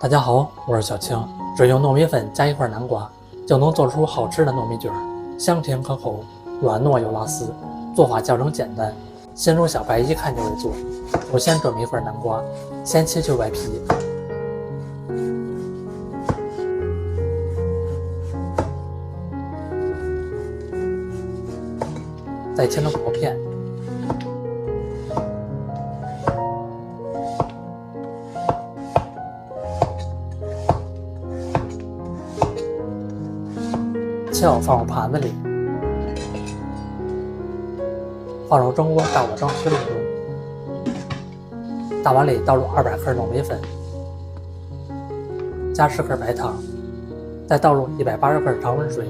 大家好，我是小青。只用糯米粉加一块南瓜，就能做出好吃的糯米卷，香甜可口，软糯又拉丝。做法较为简单，心中小白一看就会做。首先准备一份南瓜，先切去外皮，再切成薄片。切好放入盘子里，放入蒸锅大火蒸10分钟。大碗里倒入200克糯米粉，加10克白糖，再倒入180克常温水，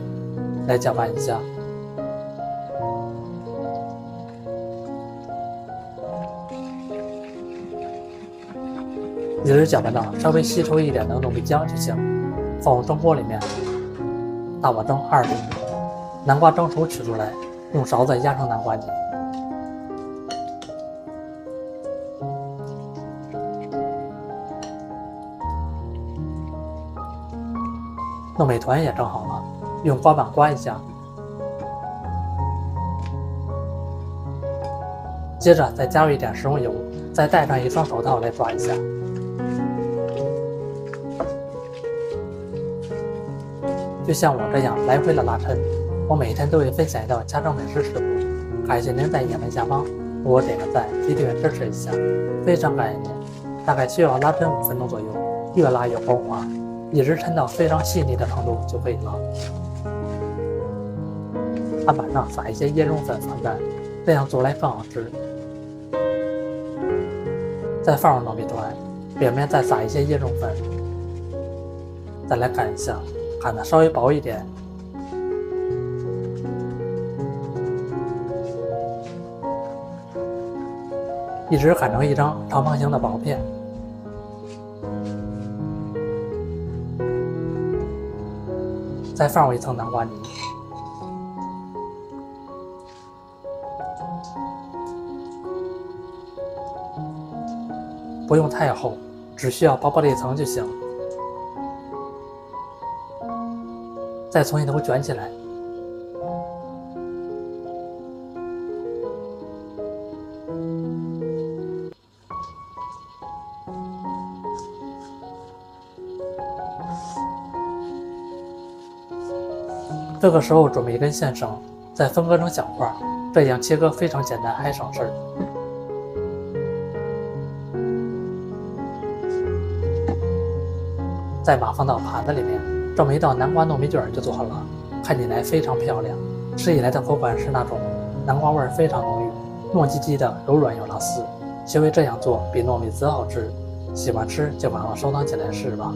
来搅拌一下。一直搅拌到稍微稀稠一点的糯米浆就行，放入蒸锅里面。大火蒸20分钟，南瓜蒸熟取出来，用勺子压成南瓜泥。糯米团也蒸好了，用刮板刮一下。接着再加入一点食用油，再戴上一双手套来抓一下。就像我这样来回的拉抻，我每天都会分享一道家常美食食谱，感谢您在页面下方给我点个赞，一定支持一下，非常感谢您。大概需要拉抻5分钟左右，越拉越光滑，一直抻到非常细腻的程度就可以了。案板上撒一些椰蓉粉翻干，这样做来更好吃。再放入糯米团，表面再撒一些椰蓉粉，再来擀一下。擀的稍微薄一点，一直擀成一张长方形的薄片。再放入一层南瓜泥，不用太厚，只需要薄薄的一层就行。再从一头卷起来，这个时候准备一根线绳，再分割成小块，这样切割非常简单还省事。再码放到盘子里面。这么一道南瓜糯米卷就做好了，看起来非常漂亮。吃起来的口感是那种南瓜味非常浓郁，糯叽叽的，柔软又拉丝。学会这样做比糯米糍好吃，喜欢吃就马上收藏起来试吧。